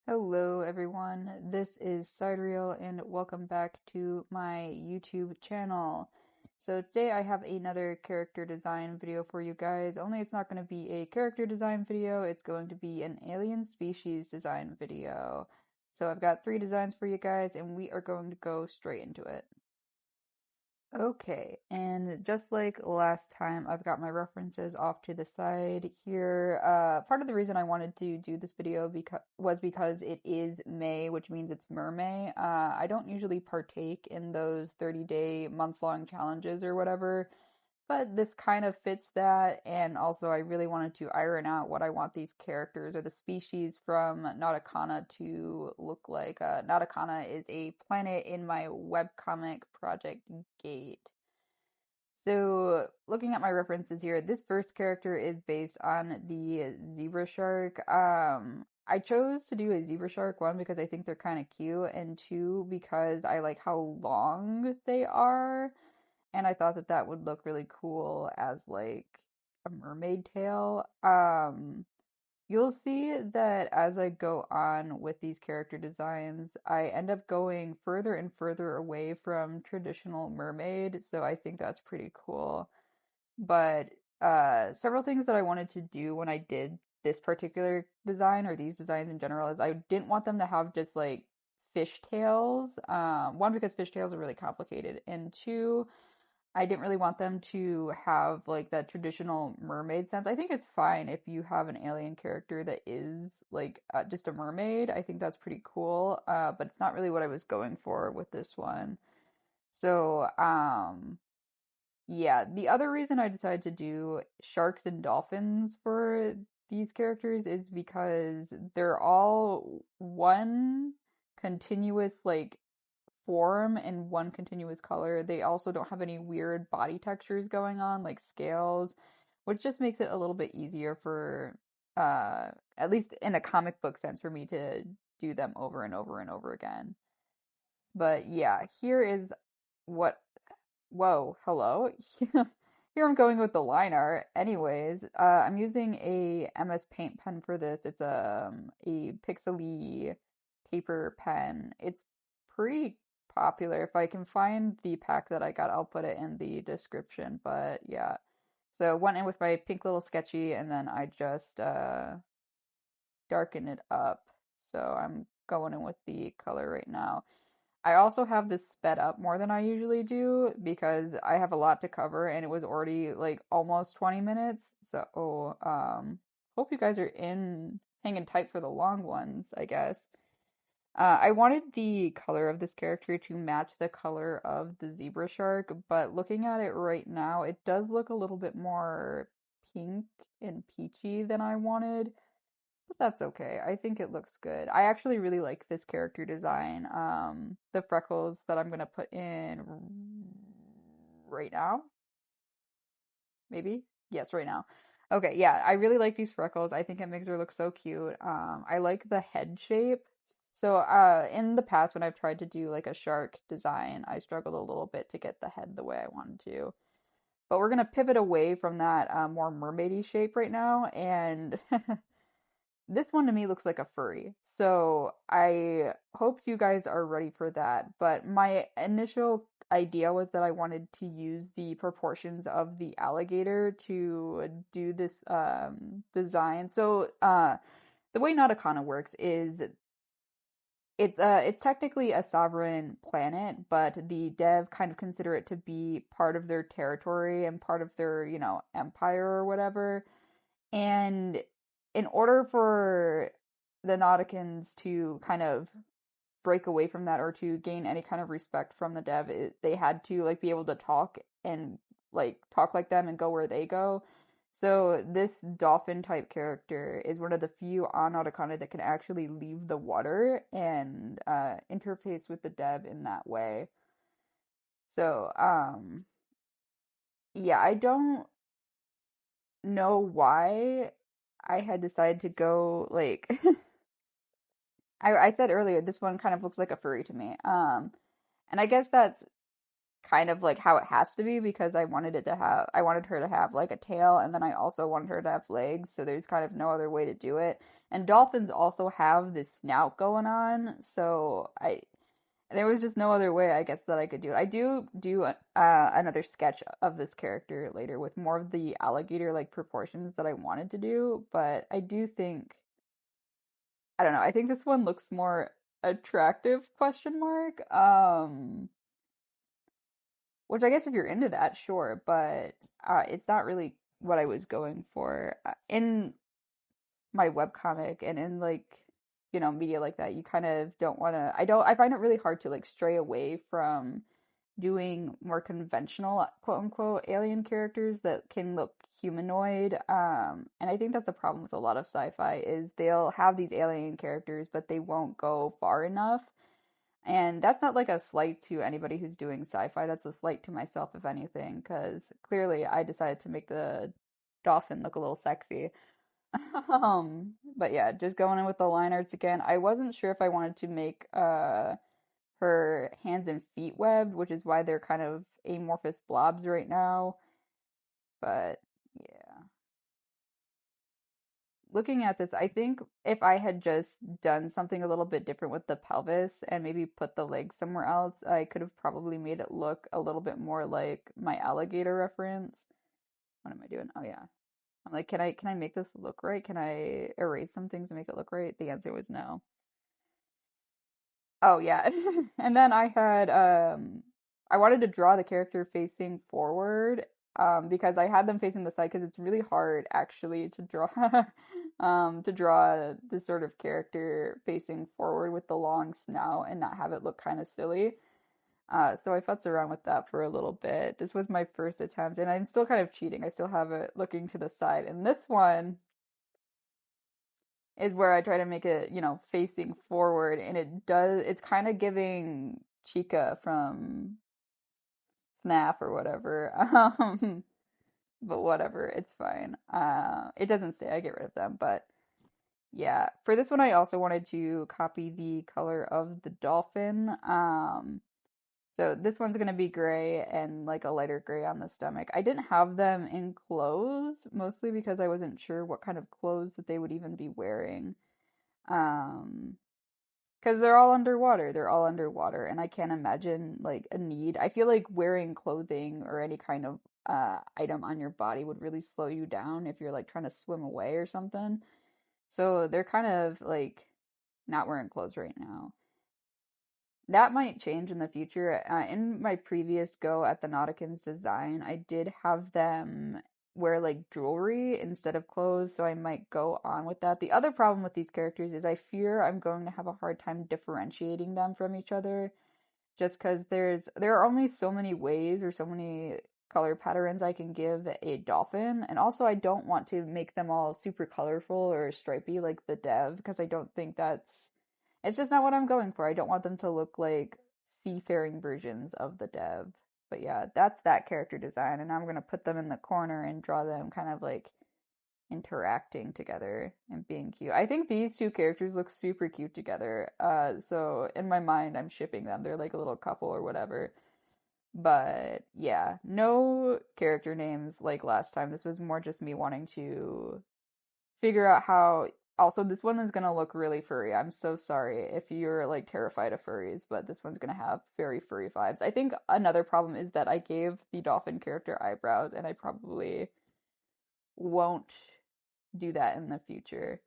Hello everyone, this is Sidereal and welcome back to my YouTube channel. So today I have another character design video for you guys, only it's not going to be a character design video, it's going to be an alien species design video. So I've got 3 designs for you guys and we are going to go straight into it. Okay, and just like last time, I've got my references off to the side here. Part of the reason I wanted to do this video was because it is May, which means it's Mermay. I don't usually partake in those 30-day, month-long challenges or whatever, but this kind of fits that, and also I really wanted to iron out what I want these characters or the species from Nauticana to look like. Nauticana is a planet in my webcomic Project Gate. So, looking at my references here, this first character is based on the zebra shark. I chose to do a zebra shark, one, because I think they're kind of cute, and two, because I like how long they are. And I thought that that would look really cool as like a mermaid tail. You'll see that as I go on with these character designs, I end up going further and further away from traditional mermaid, so I think that's pretty cool. But several things that I wanted to do when I did this particular design or these designs in general is I didn't want them to have just like fishtails. One, because fishtails are really complicated, and two, I didn't really want them to have like that traditional mermaid sense. I think it's fine if you have an alien character that is like just a mermaid. I think that's pretty cool. But it's not really what I was going for with this one. So, yeah, the other reason I decided to do sharks and dolphins for these characters is because they're all one continuous like form in one continuous color. They also don't have any weird body textures going on, like scales, which just makes it a little bit easier for, at least in a comic book sense, for me to do them over and over and over again. But yeah, here is what. Whoa, hello. Here I'm going with the line art. Anyways, I'm using a MS Paint pen for this. It's a pixely paper pen. It's pretty popular. If I can find the pack that I got, I'll put it in the description. But yeah. So went in with my pink little sketchy and then I just darken it up. So I'm going in with the color right now. I also have this sped up more than I usually do because I have a lot to cover and it was already like almost 20 minutes. So, hope you guys are in hanging tight for the long ones, I guess. I wanted the color of this character to match the color of the zebra shark, but looking at it right now, it does look a little bit more pink and peachy than I wanted. But that's okay. I think it looks good. I actually really like this character design. The freckles that I'm gonna put in right now, maybe? Yes, right now. Okay, yeah, I really like these freckles. I think it makes her look so cute. I like the head shape. So, in the past when I've tried to do like a shark design, I struggled a little bit to get the head the way I wanted to. But we're gonna pivot away from that more mermaidy shape right now, and this one to me looks like a furry. So I hope you guys are ready for that. But my initial idea was that I wanted to use the proportions of the alligator to do this design. So the way Nauticana works is it's technically a sovereign planet, but the dev kind of consider it to be part of their territory and part of their, empire or whatever. And in order for the Nauticans to kind of break away from that or to gain any kind of respect from the dev, they had to like be able to talk and like talk like them and go where they go. So this dolphin type character is one of the few on Nauticana that can actually leave the water and interface with the dev in that way. So yeah, I don't know why I had decided to go like I said earlier this one kind of looks like a furry to me. And I guess that's kind of like how it has to be because I wanted her to have like a tail and then I also wanted her to have legs, so there's kind of no other way to do it. And dolphins also have this snout going on, so I there was just no other way, I guess, that I could do it. I do another sketch of this character later with more of the alligator like proportions that I wanted to do, but I do think I don't know. I think this one looks more attractive, question mark. Which I guess if you're into that, sure, but it's not really what I was going for. In my webcomic and in like, media like that, you kind of don't want to I find it really hard to like stray away from doing more conventional quote unquote alien characters that can look humanoid. And I think that's a problem with a lot of sci-fi is they'll have these alien characters, but they won't go far enough. And that's not like a slight to anybody who's doing sci-fi. That's a slight to myself, if anything, because clearly I decided to make the dolphin look a little sexy. But yeah, just going in with the line arts again. I wasn't sure if I wanted to make her hands and feet webbed, which is why they're kind of amorphous blobs right now. But yeah, looking at this, I think if I had just done something a little bit different with the pelvis and maybe put the legs somewhere else, I could have probably made it look a little bit more like my alligator reference. What am I doing? Oh yeah. I'm like, can I make this look right? Can I erase some things to make it look right? The answer was no. Oh yeah. And then I wanted to draw the character facing forward because I had them facing the side because it's really hard actually to draw to draw this sort of character facing forward with the long snout and not have it look kind of silly. So I futzed around with that for a little bit. This was my first attempt and I'm still kind of cheating. I still have it looking to the side. And this one is where I try to make it, facing forward, and it's kind of giving Chica from FNAF or whatever. But whatever, it's fine. It doesn't stay, I get rid of them, but yeah. For this one, I also wanted to copy the color of the dolphin. So this one's gonna be gray and like a lighter gray on the stomach. I didn't have them in clothes, mostly because I wasn't sure what kind of clothes that they would even be wearing. Um, because they're all underwater. They're all underwater, and I can't imagine like a need. I feel like wearing clothing or any kind of item on your body would really slow you down if you're like trying to swim away or something. So they're kind of like not wearing clothes right now. That might change in the future. In my previous go at the Nauticans design, I did have them wear like jewelry instead of clothes, so I might go on with that. The other problem with these characters is I fear I'm going to have a hard time differentiating them from each other just because there are only so many ways or so many color patterns I can give a dolphin, and also I don't want to make them all super colorful or stripy like the dev because I don't think that's it's just not what I'm going for. I don't want them to look like seafaring versions of the dev. But yeah, that's that character design, and I'm gonna put them in the corner and draw them kind of like interacting together and being cute. I think these two characters look super cute together. So in my mind, I'm shipping them. They're like a little couple or whatever. But yeah, no character names like last time. This was more just me wanting to figure out how. Also, this one is gonna look really furry. I'm so sorry if you're like terrified of furries, but this one's gonna have very furry vibes. I think another problem is that I gave the dolphin character eyebrows, and I probably won't do that in the future.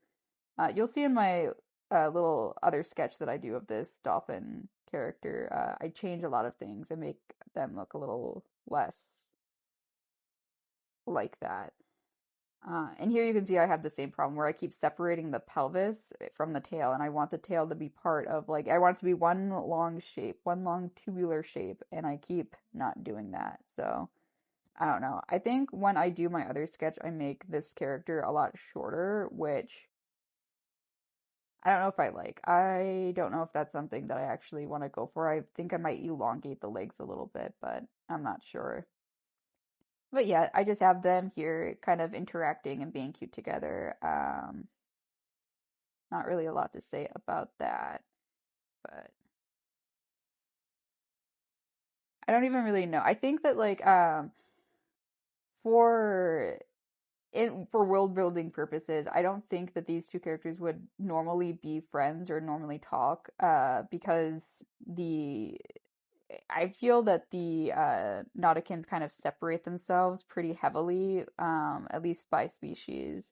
You'll see in my little other sketch that I do of this dolphin character, I change a lot of things and make them look a little less like that. And here you can see I have the same problem where I keep separating the pelvis from the tail, and I want the tail to be part of, like, I want it to be one long shape, one long tubular shape, and I keep not doing that. So, I don't know. I think when I do my other sketch, I make this character a lot shorter, which I don't know if I like. I don't know if that's something that I actually want to go for. I think I might elongate the legs a little bit, but I'm not sure. But yeah, I just have them here kind of interacting and being cute together. Not really a lot to say about that, but I don't even really know. I think that like for for world building purposes, I don't think that these two characters would normally be friends or normally talk, because the I feel that the Nauticans kind of separate themselves pretty heavily, at least by species.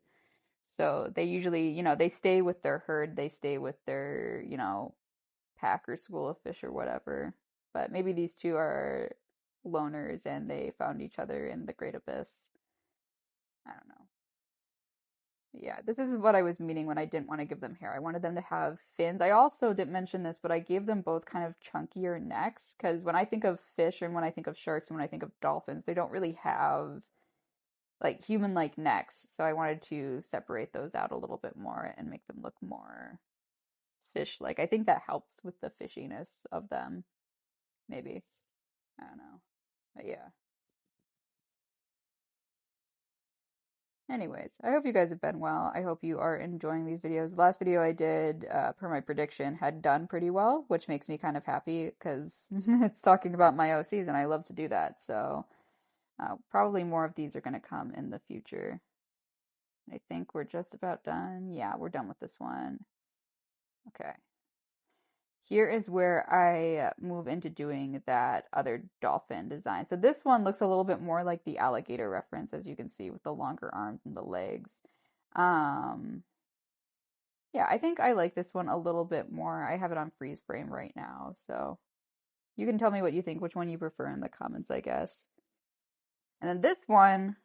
So they usually, they stay with their herd, they stay with their, pack or school of fish or whatever. But maybe these two are loners and they found each other in the Great Abyss. I don't know. Yeah, this is what I was meaning when I didn't want to give them hair. I wanted them to have fins. I also didn't mention this, but I gave them both kind of chunkier necks because when I think of fish and when I think of sharks and when I think of dolphins, they don't really have like human-like necks. So I wanted to separate those out a little bit more and make them look more fish-like. I think that helps with the fishiness of them, maybe. I don't know. But yeah. Anyways, I hope you guys have been well. I hope you are enjoying these videos. The last video I did, per my prediction, had done pretty well, which makes me kind of happy because it's talking about my OCs and I love to do that. So probably more of these are going to come in the future. I think we're just about done. Yeah, we're done with this one. Okay. Here is where I move into doing that other dolphin design. So this one looks a little bit more like the alligator reference, as you can see, with the longer arms and the legs. Um, yeah, I think I like this one a little bit more. I have it on freeze frame right now, so you can tell me what you think, which one you prefer in the comments, I guess. And then this one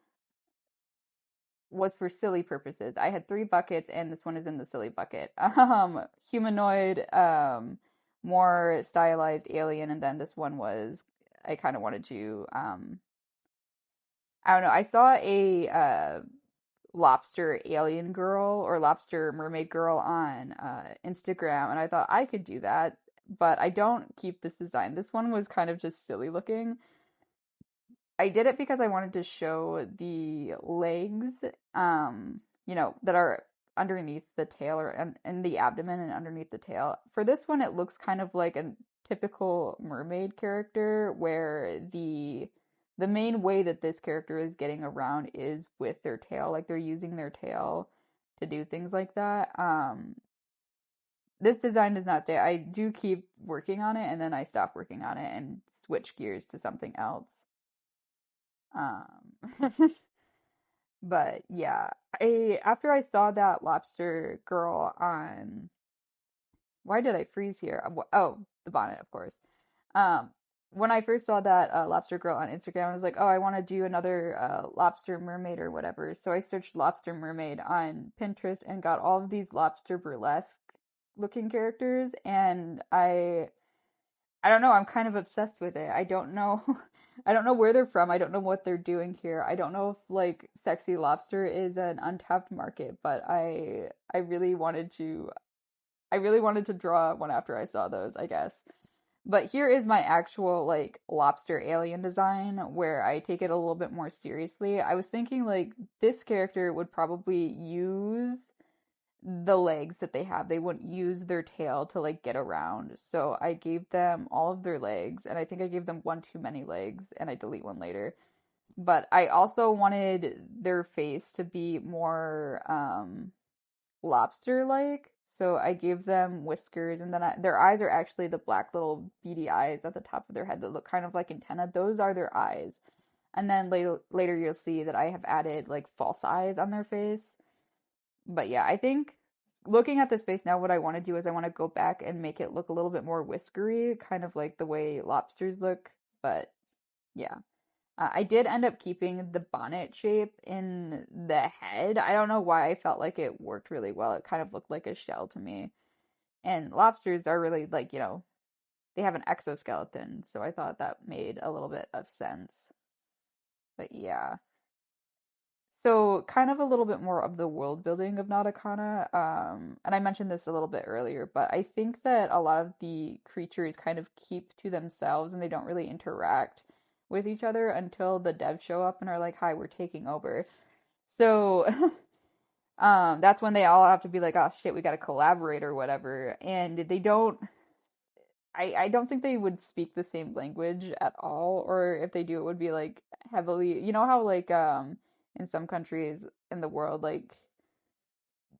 was for silly purposes. I had three buckets, and this one is in the silly bucket. Humanoid, more stylized alien, and then this one was I kind of wanted to I don't know. I saw a lobster alien girl or lobster mermaid girl on Instagram, and I thought I could do that, but I don't keep this design. This one was kind of just silly looking. I did it because I wanted to show the legs, that are underneath the tail or in the abdomen and underneath the tail. For this one, it looks kind of like a typical mermaid character where the main way that this character is getting around is with their tail, like they're using their tail to do things like that. This design does not stay. I do keep working on it and then I stop working on it and switch gears to something else. Um, but yeah, I after I saw that lobster girl on, why did I freeze here? Oh, the bonnet, of course. Um, when I first saw that lobster girl on Instagram, I was like, oh, I want to do another lobster mermaid or whatever. So I searched lobster mermaid on Pinterest and got all of these lobster burlesque looking characters, and I don't know, I'm kind of obsessed with it. I don't know I don't know where they're from. I don't know what they're doing here. I don't know if like sexy lobster is an untapped market, but I really wanted to draw one after I saw those, I guess. But here is my actual like lobster alien design where I take it a little bit more seriously. I was thinking like this character would probably use the legs that they have. They wouldn't use their tail to like get around. So I gave them all of their legs, and I think I gave them one too many legs, and I delete one later. But I also wanted their face to be more lobster like. So I gave them whiskers, and then their eyes are actually the black little beady eyes at the top of their head that look kind of like antenna. Those are their eyes. And then later you'll see that I have added like false eyes on their face. But yeah, I think looking at this face now, what I want to do is I want to go back and make it look a little bit more whiskery, kind of like the way lobsters look. But yeah, I did end up keeping the bonnet shape in the head. I don't know why I felt like it worked really well. It kind of looked like a shell to me. And lobsters are really like, they have an exoskeleton, so I thought that made a little bit of sense. But yeah. So, kind of a little bit more of the world building of Nauticana. And I mentioned this a little bit earlier, but I think that a lot of the creatures kind of keep to themselves and they don't really interact with each other until the devs show up and are like, hi, we're taking over. So, that's when they all have to be like, oh shit, we got to collaborate or whatever. And they don't I don't think they would speak the same language at all, or if they do, it would be like heavily, you know how like in some countries in the world, like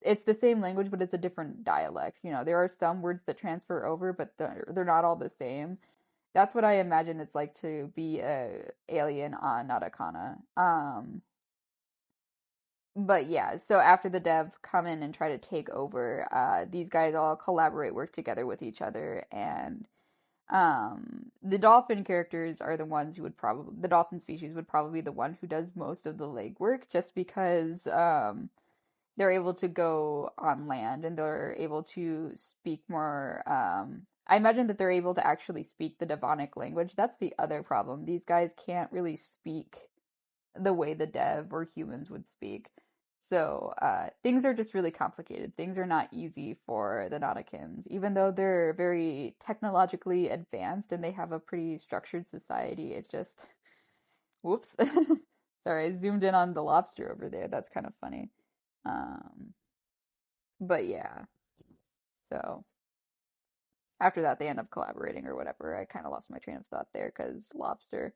it's the same language, but it's a different dialect. You know, there are some words that transfer over, but they're not all the same. That's what I imagine it's like to be a alien on Natakana. But yeah, so after the dev come in and try to take over, these guys all collaborate, work together with each other, and the dolphin characters are the ones who would probably the dolphin species would probably be the one who does most of the legwork, just because they're able to go on land and they're able to speak more. I imagine that they're able to actually speak the Devonic language. That's the other problem. These guys can't really speak the way the dev or humans would speak. So things are just really complicated. Things are not easy for the Nauticans, even though they're very technologically advanced and they have a pretty structured society. It's just, whoops. Sorry, I zoomed in on the lobster over there. That's kind of funny. Um, but yeah, so after that, they end up collaborating or whatever. I kind of lost my train of thought there because lobster.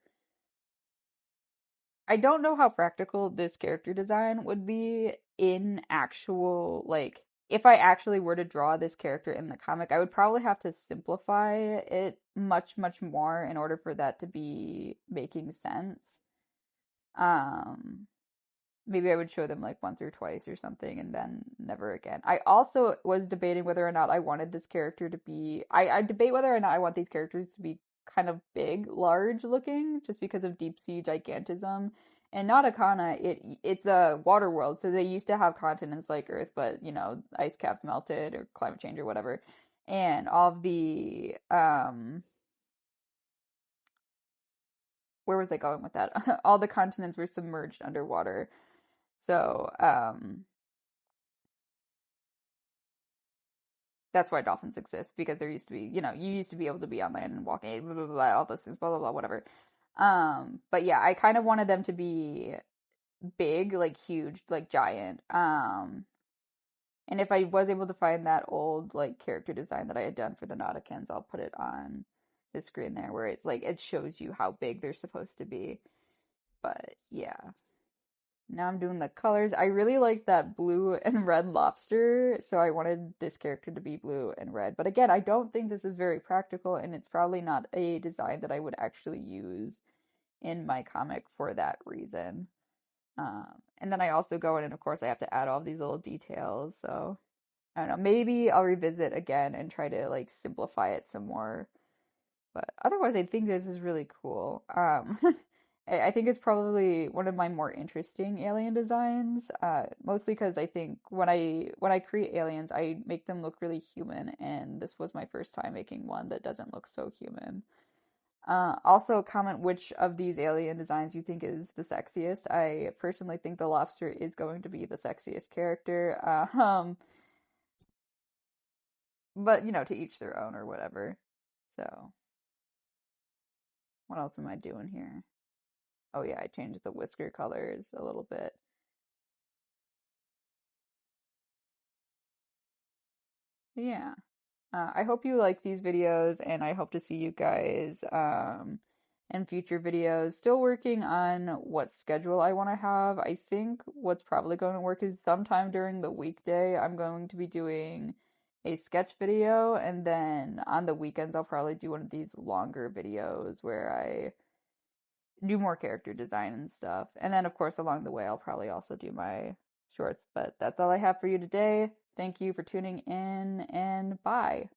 I don't know how practical this character design would be in actual, like, if I actually were to draw this character in the comic, I would probably have to simplify it much, much more in order for that to be making sense. Um, Maybe I would show them like once or twice or something and then never again. I also was debating whether or not I wanted this character to be I debate whether or not I want these characters to be kind of big, large looking, just because of deep sea gigantism. And Nauticana, it's a water world, so they used to have continents like Earth, but you know, ice caps melted or climate change or whatever. And all of the where was I going with that? All the continents were submerged underwater. So, that's why dolphins exist because there used to be, you know, you used to be able to be on land and walking, blah, blah, blah, all those things, blah, blah, blah, whatever. But yeah, I kind of wanted them to be big, like huge, like giant. And if I was able to find that old like character design that I had done for the Nauticans, I'll put it on the screen there where it's like it shows you how big they're supposed to be. But yeah. Now I'm doing the colors. I really like that blue and red lobster, so I wanted this character to be blue and red. But again, I don't think this is very practical, and it's probably not a design that I would actually use in my comic for that reason. And then I also go in, and of course, I have to add all these little details. So I don't know. Maybe I'll revisit again and try to like simplify it some more. But otherwise, I think this is really cool. I think it's probably one of my more interesting alien designs. Mostly because I think when I create aliens, I make them look really human, and this was my first time making one that doesn't look so human. Also, comment which of these alien designs you think is the sexiest. I personally think the lobster is going to be the sexiest character. But you know, to each their own or whatever. So, what else am I doing here? Oh yeah, I changed the whisker colors a little bit. Yeah. I hope you like these videos, and I hope to see you guys in future videos. Still working on what schedule I want to have. I think what's probably going to work is sometime during the weekday, I'm going to be doing a sketch video, and then on the weekends, I'll probably do one of these longer videos where I do more character design and stuff. And then, of course, along the way, I'll probably also do my shorts. But that's all I have for you today. Thank you for tuning in, and bye.